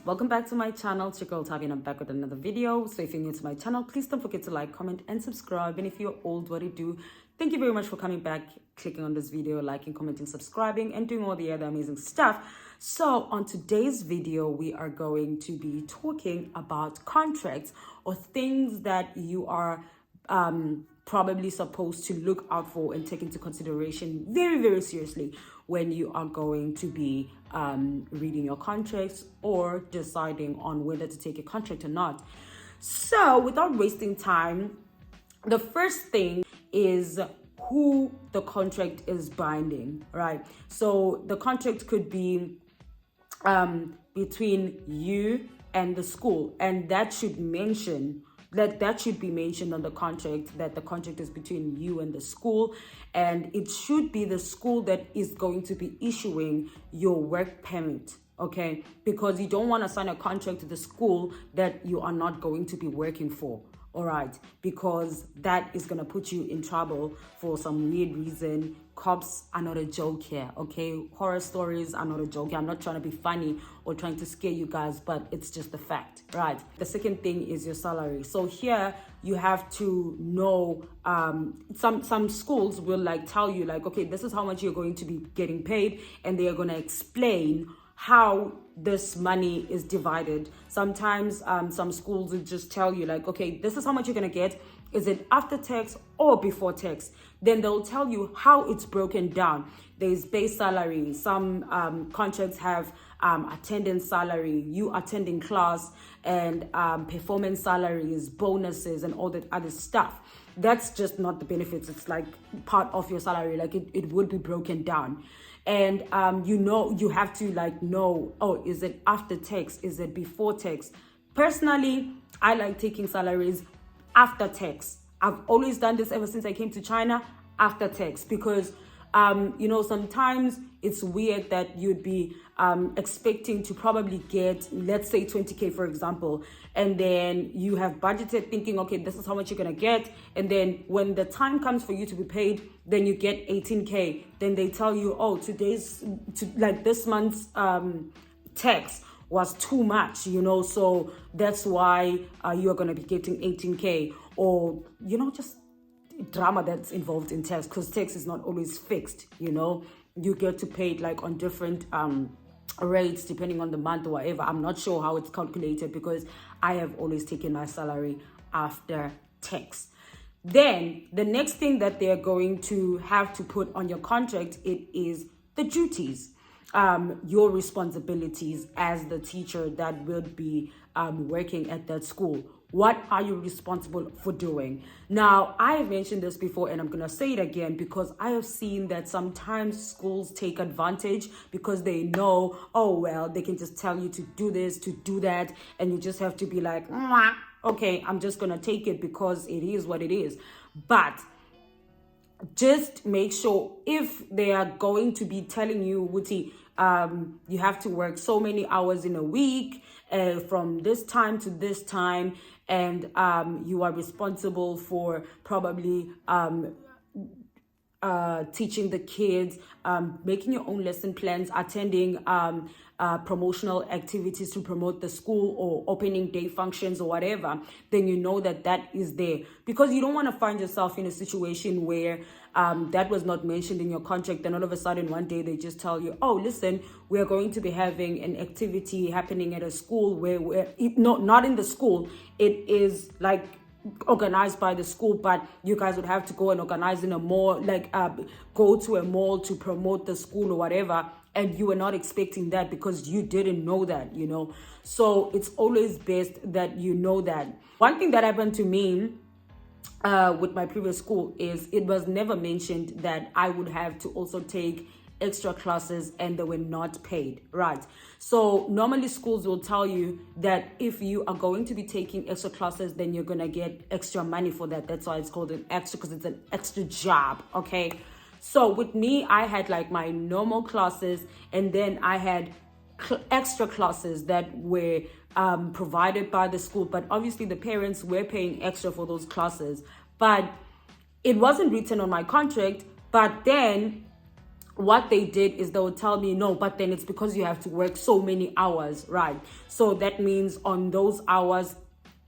Welcome back to my channel. It's your girl Tavi and I'm back with another video. So if you're new to my channel, please don't forget to like, comment and subscribe. And if you're old, what do you do? Thank you very much for coming back, clicking on this video, liking, commenting, subscribing and doing all the other amazing stuff. So on today's video, we are going to be talking about contracts or things that you are probably supposed to look out for and take into consideration very, very seriously when you are going to be reading your contracts or deciding on whether to take a contract or not. So without wasting time, the first thing is who the contract is binding, right? So the contract could be between you and the school, and that should be mentioned on the contract, that the contract is between you and the school, and it should be the school that is going to be issuing your work permit, okay? Because you don't want to sign a contract to the school that you are not going to be working for, all right? Because that is going to put you in trouble for some weird reason. Cops are not a joke here, okay? Horror stories are not a joke. I'm not trying to be funny or trying to scare you guys, but it's just the fact, right? The second thing is your salary. So here you have to know, some schools will like tell you like, okay, this is how much you're going to be getting paid, and they are going to explain how this money is divided. Sometimes some schools will just tell you like, okay, this is how much you're going to get. Is it after tax or before tax? Then they'll tell you how it's broken down. There's base salary. Some contracts have attendance salary, you attending class, and performance salaries, bonuses, and all that other stuff. That's just not the benefits. It's like part of your salary. Like it would be broken down. And you have to like know, oh, is it after tax? Is it before tax? Personally, I like taking salaries after tax. I've always done this ever since I came to China, after tax, because sometimes it's weird that you'd be expecting to probably get, let's say 20K, for example, and then you have budgeted thinking, okay, this is how much you're gonna get, and then when the time comes for you to be paid, then you get 18K. Then they tell you, oh, this month's tax was too much, so that's why you're going to be getting 18K, or just drama that's involved in tax, because tax is not always fixed. You get to pay it like on different rates depending on the month or whatever. I'm not sure how it's calculated, because I have always taken my salary after tax. Then the next thing that they're going to have to put on your contract, it is the duties, your responsibilities as the teacher that will be working at that school. What are you responsible for doing? Now, I have mentioned this before, and I'm going to say it again, because I have seen that sometimes schools take advantage because they know, oh, well, they can just tell you to do this, to do that, and you just have to be like, okay, I'm just going to take it because it is what it is. But just make sure, if they are going to be telling you, Wuti, you have to work so many hours in a week, from this time to this time, and you are responsible for probably teaching the kids, making your own lesson plans, attending promotional activities to promote the school, or opening day functions or whatever, then you know that is there. Because you don't want to find yourself in a situation where that was not mentioned in your contract, and all of a sudden one day they just tell you, oh, listen, we're going to be having an activity happening at a school where not in the school, it is like organized by the school, but you guys would have to go and organize in a mall, like go to a mall to promote the school or whatever, and you were not expecting that because you didn't know that, so it's always best that you know that. One thing that happened to me with my previous school is it was never mentioned that I would have to also take extra classes, and they were not paid, right? So normally schools will tell you that if you are going to be taking extra classes, then you're gonna get extra money for that. That's why it's called an extra, because it's an extra job, okay? So with me, I had like my normal classes, and then I had extra classes that were provided by the school, but obviously the parents were paying extra for those classes, but it wasn't written on my contract. But then what they did is they would tell me, no, but then it's because you have to work so many hours, right? So that means on those hours,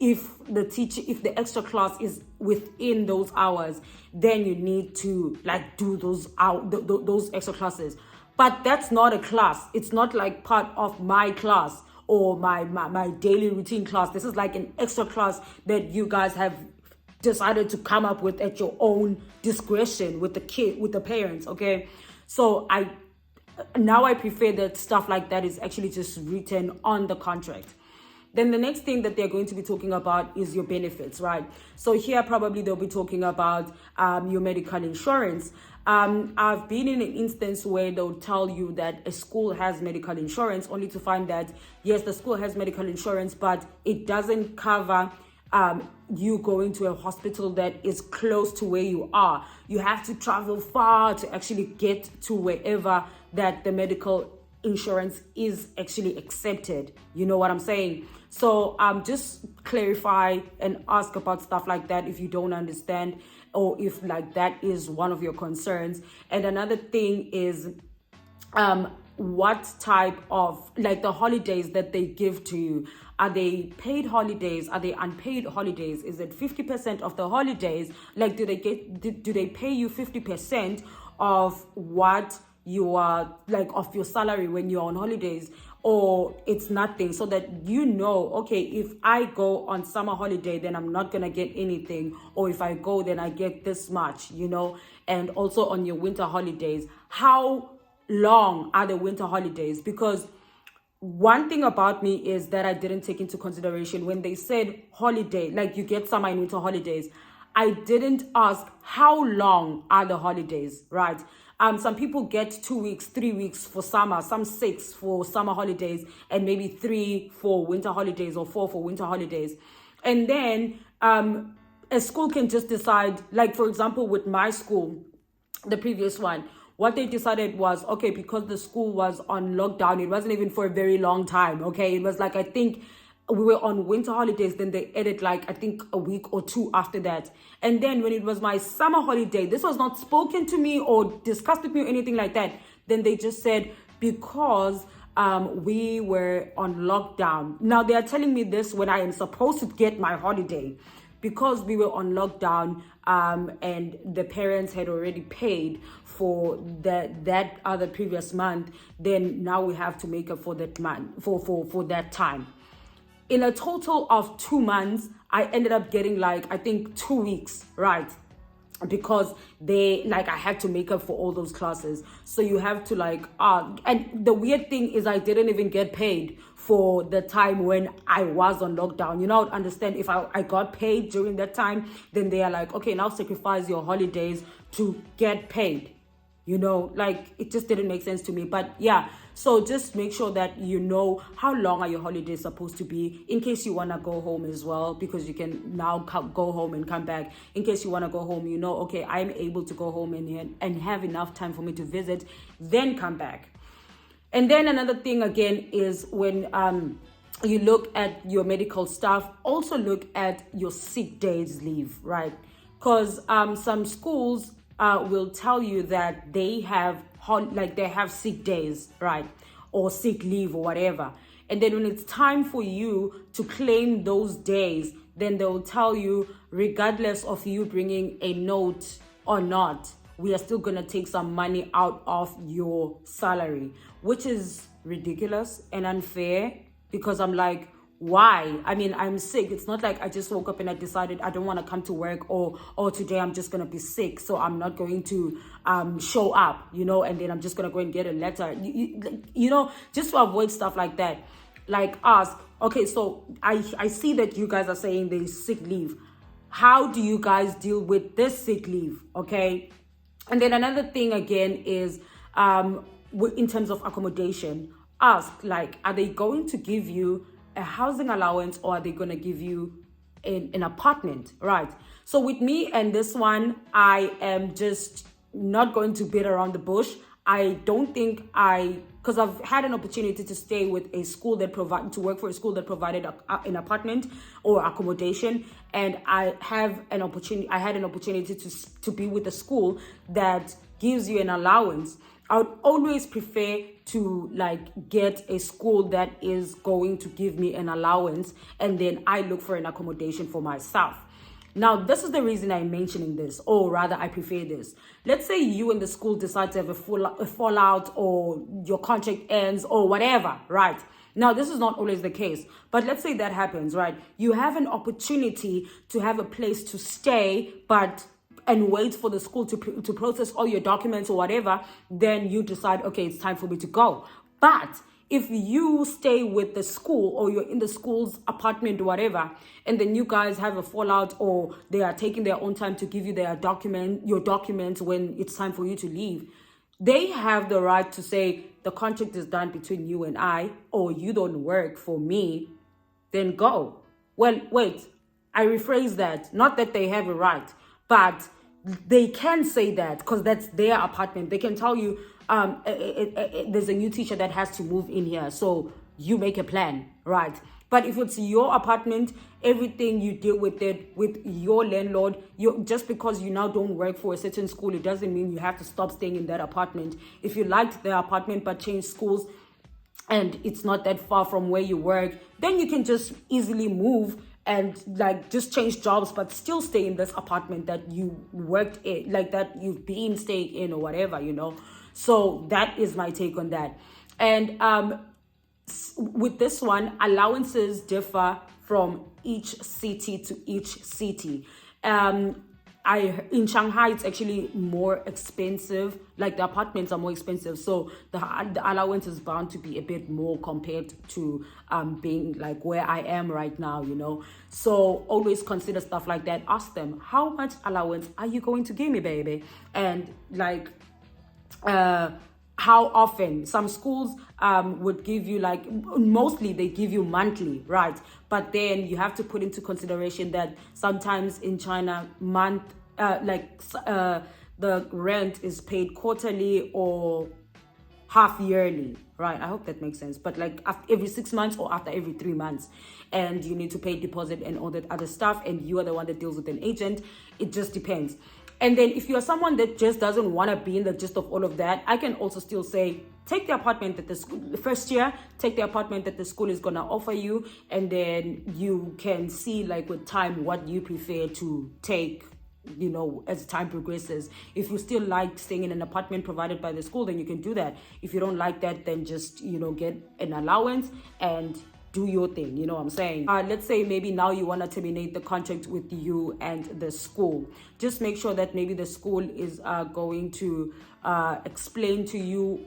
if the extra class is within those hours, then you need to like do those extra classes. But that's not a class. It's not like part of my class or my daily routine class. This is like an extra class that you guys have decided to come up with at your own discretion with the parents, okay? So I prefer that stuff like that is actually just written on the contract. Then the next thing that they're going to be talking about is your benefits, right? So here probably they'll be talking about your medical insurance. I've been in an instance where they'll tell you that a school has medical insurance, only to find that, yes, the school has medical insurance, but it doesn't cover you going to a hospital that is close to where you are. You have to travel far to actually get to wherever that the medical insurance is actually accepted. You know what I'm saying? So just clarify and ask about stuff like that if you don't understand, or if like that is one of your concerns. And another thing is what type of, like, the holidays that they give to you. Are they paid holidays? Are they unpaid holidays? Is it 50% of the holidays? Like, do they pay you 50% of what you are, like, of your salary when you're on holidays, or it's nothing? So that you know, okay, if I go on summer holiday, then I'm not gonna get anything, or if I go, then I get this much, you know. And also on your winter holidays, how long are the winter holidays? Because one thing about me is that I didn't take into consideration when they said holiday, like you get summer and winter holidays. I didn't ask how long are the holidays, right? Some people get 2 weeks, 3 weeks for summer, some 6 for summer holidays, and maybe 3 for winter holidays, or 4 for winter holidays. And then a school can just decide, like, for example, with my school, the previous one, what they decided was, okay, because the school was on lockdown, it wasn't even for a very long time, okay? It was like, I think we were on winter holidays, then they added like, I think a week or 2 after that. And then when it was my summer holiday, this was not spoken to me or discussed with me or anything like that. Then they just said, because we were on lockdown. Now they are telling me this when I am supposed to get my holiday. Because we were on lockdown and the parents had already paid for that other previous month, then now we have to make up for that month, for that time. In a total of 2 months, I ended up getting like, I think 2 weeks, right? Because I had to make up for all those classes. So you have to and the weird thing is I didn't even get paid for the time when I was on lockdown. You know, I would understand if I got paid during that time, then they are like, okay, now sacrifice your holidays to get paid. You know, like, it just didn't make sense to me. But yeah, so just make sure that you know how long are your holidays supposed to be, in case you want to go home as well, because you can now go home and come back. In case you want to go home, you know, okay, I'm able to go home and have enough time for me to visit, then come back. And then another thing again is when you look at your medical stuff, also look at your sick days leave, right? Because some schools will tell you that they have sick days, right? Or sick leave or whatever. And then when it's time for you to claim those days, then they'll tell you, regardless of you bringing a note or not, we are still going to take some money out of your salary, which is ridiculous and unfair, because I'm like, why? I mean, I'm sick. It's not like I just woke up and I decided I don't want to come to work, or today I'm just going to be sick, so I'm not going to show up, you know, and then I'm just going to go and get a letter. You know, just to avoid stuff like that. Like, ask, okay, so I see that you guys are saying there's sick leave. How do you guys deal with this sick leave? Okay. And then another thing again is in terms of accommodation, ask, like, are they going to give you a housing allowance, or are they going to give you an apartment, right? So with me and this one, I am just not going to beat around the bush. I don't think because I've had an opportunity to stay with a school that to work for a school that provided an apartment or accommodation, and I had an opportunity to be with a school that gives you an allowance. I would always prefer to like get a school that is going to give me an allowance, and then I look for an accommodation for myself. Now, this is the reason I'm mentioning this, or rather I prefer this. Let's say you and the school decide to have a fallout, or your contract ends, or whatever, right? Now, this is not always the case, but let's say that happens, right? You have an opportunity to have a place to stay, and wait for the school to process all your documents or whatever. Then you decide, okay, it's time for me to go. But if you stay with the school, or you're in the school's apartment or whatever, and then you guys have a fallout, or they are taking their own time to give you your documents when it's time for you to leave, they have the right to say the contract is done between you and I, or you don't work for me, then go. Well, wait, I rephrase that. Not that they have a right, but they can say that because that's their apartment. They can tell you, there's a new teacher that has to move in here, so you make a plan, right? But if it's your apartment, everything you deal with it with your landlord. Just because you now don't work for a certain school, it doesn't mean you have to stop staying in that apartment. If you liked the apartment but changed schools, and it's not that far from where you work, then you can just easily move and like just change jobs, but still stay in this apartment that you worked in, like that you've been staying in or whatever, So that is my take on that. And with this one, allowances differ from each city to each city. In Shanghai, it's actually more expensive. Like the apartments are more expensive, so the allowance is bound to be a bit more compared to being like where I am right now. So always consider stuff like that. Ask them, how much allowance are you going to give me, baby? And like how often. Some schools would give you mostly they give you monthly, right? But then you have to put into consideration that sometimes in China, the rent is paid quarterly or half yearly, right? I hope that makes sense. But like after every 6 months or after every 3 months, and you need to pay deposit and all that other stuff, and you are the one that deals with an agent. It just depends. And then if you're someone that just doesn't want to be in the gist of all of that, I can also still say, take the apartment that the school, the first year, take the apartment that the school is going to offer you. And then you can see with time what you prefer to take, as time progresses. If you still like staying in an apartment provided by the school, then you can do that. If you don't like that, then just, get an allowance and do your thing, you know what I'm saying? Let's say maybe now you want to terminate the contract with you and the school. Just make sure that maybe the school is going to explain to you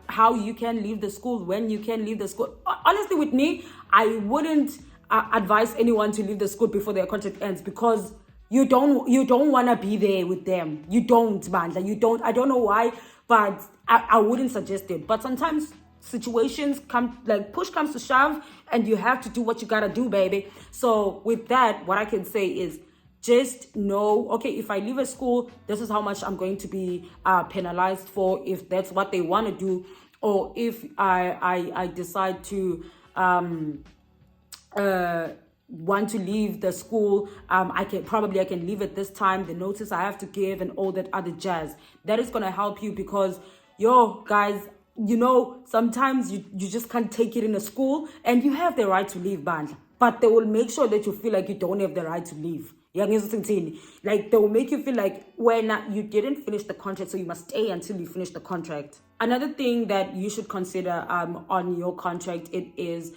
how you can leave the school, when you can leave the school. Honestly, with me, I wouldn't advise anyone to leave the school before their contract ends, because you don't want to be there with them. You don't, man. You don't. I don't know why, but I wouldn't suggest it. But sometimes situations come, push comes to shove, and you have to do what you gotta do, baby. So with that, what I can say is just know, okay, if I leave a school, this is how much I'm going to be penalized for, if that's what they want to do. Or if I decide to want to leave the school, I can leave at this time, the notice I have to give, and all that other jazz. That is gonna help you, because guys, sometimes you just can't take it in a school, and you have the right to leave, band, but they will make sure that you feel like you don't have the right to leave. Like they will make you feel like you didn't finish the contract, so you must stay until you finish the contract. Another thing that you should consider on your contract, it is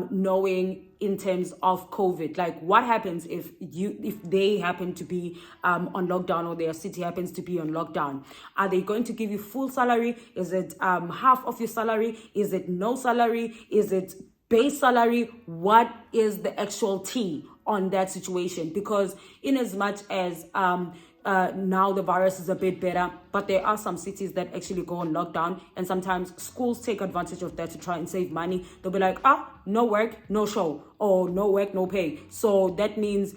knowing in terms of COVID, like what happens if they happen to be on lockdown, or their city happens to be on lockdown. Are they going to give you full salary? Is it half of your salary? Is it no salary? Is it base salary? What is the actual tea on that situation? Because in as much as now the virus is a bit better, but there are some cities that actually go on lockdown, and sometimes schools take advantage of that to try and save money. They'll be like, no work, no show, or no work, no pay. So that means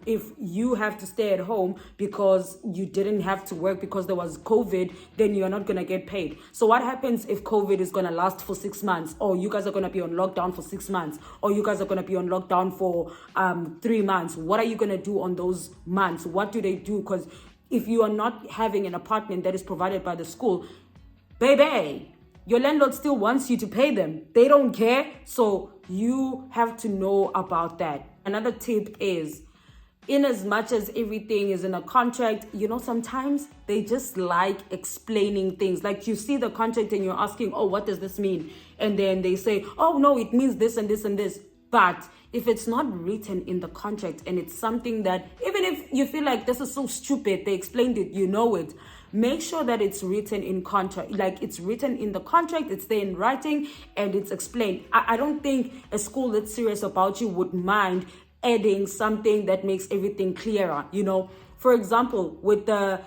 if you have to stay at home because you didn't have to work because there was COVID, then you're not going to get paid. So what happens if COVID is going to last for 6 months, or you guys are going to be on lockdown for 6 months, or you guys are going to be on lockdown for 3 months? What are you going to do on those months? What do they do? Because if you are not having an apartment that is provided by the school, baby, your landlord still wants you to pay them. They don't care. So you have to know about that. Another tip is, in as much as everything is in a contract, sometimes they just like explaining things. Like you see the contract and you're asking, oh, what does this mean? And then they say, oh, no, it means this and this and this. But if it's not written in the contract and it's something that, even if you feel like this is so stupid, they explained it, it, make sure that it's written in contract, like it's written in the contract, it's there in writing and it's explained. I don't think a school that's serious about you would mind adding something that makes everything clearer. For example, with the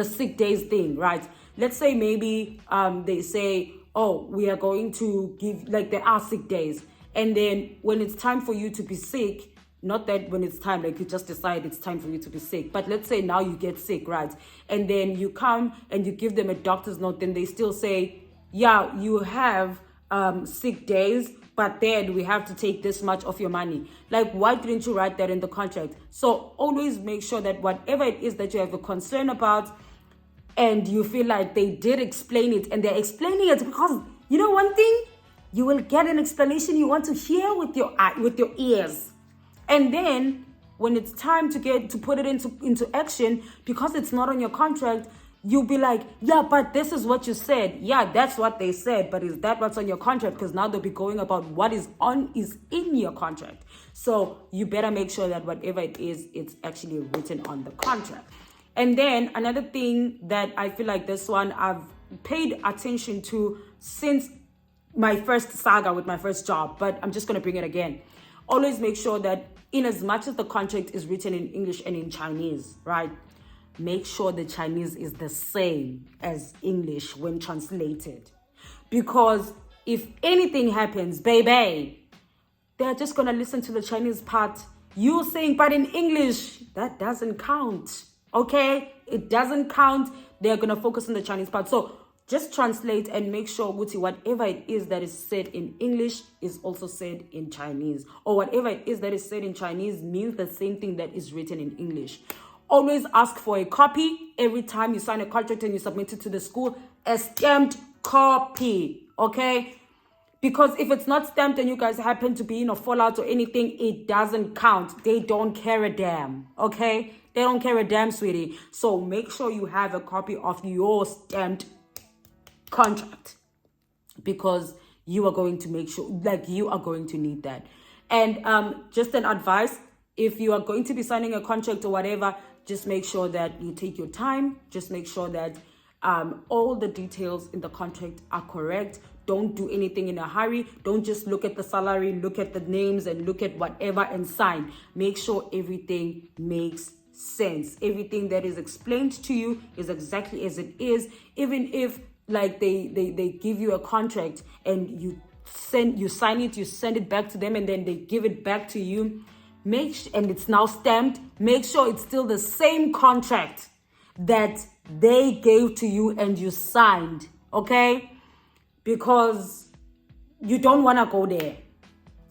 sick days thing, right? Let's say maybe they say, oh, we are going to give, like, there are sick days, and then when it's time for you to be sick, not that when it's time, like you just decide it's time for you to be sick, but let's say now you get sick, right? And then you come and you give them a doctor's note, then they still say, yeah, you have sick days, but then we have to take this much of your money. Like, why didn't you write that in the contract? So always make sure that whatever it is that you have a concern about, and you feel like they did explain it, and they're explaining it because, one thing, you will get an explanation you want to hear with your ears. And then when it's time to put it into action, because it's not on your contract, you'll be like, yeah, but this is what you said. Yeah, that's what they said, but is that what's on your contract? Because now they'll be going about what is in your contract. So you better make sure that whatever it is, it's actually written on the contract. And then another thing that I feel like this one I've paid attention to since my first saga with my first job, but I'm just going to bring it again. Always make sure that in as much as the contract is written in English and in Chinese, right? Make sure the Chinese is the same as English when translated. Because if anything happens, baby, they're just going to listen to the Chinese part. You're saying, but in English, that doesn't count. Okay? It doesn't count. They're going to focus on the Chinese part. So just translate and make sure whatever it is that is said in English is also said in Chinese. Or whatever it is that is said in Chinese means the same thing that is written in English. Always ask for a copy every time you sign a contract and you submit it to the school. A stamped copy, okay? Because if it's not stamped and you guys happen to be in a fallout or anything, it doesn't count. They don't care a damn, okay? They don't care a damn, sweetie. So make sure you have a copy of your stamped contract, because you are going to make sure, like, you are going to need that. And just an advice, if you are going to be signing a contract or whatever, just make sure that you take your time. Just make sure that all the details in the contract are correct. Don't do anything in a hurry. Don't just look at the salary, look at the names and look at whatever and sign. Make sure everything makes sense. Everything that is explained to you is exactly as it is. Even if, like, they give you a contract and you sign it, you send it back to them, and then they give it back to you, and it's now stamped, make sure it's still the same contract that they gave to you and you signed, okay? Because you don't want to go there,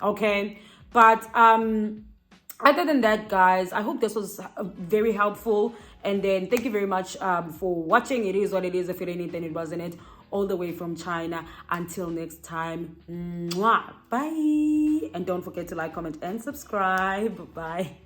okay? But other than that, guys, I hope this was very helpful. And then thank you very much for watching. It is what it is. If it ain't it, then it wasn't it. All the way from China. Until next time, mwah, bye. And don't forget to like, comment, and subscribe. Bye.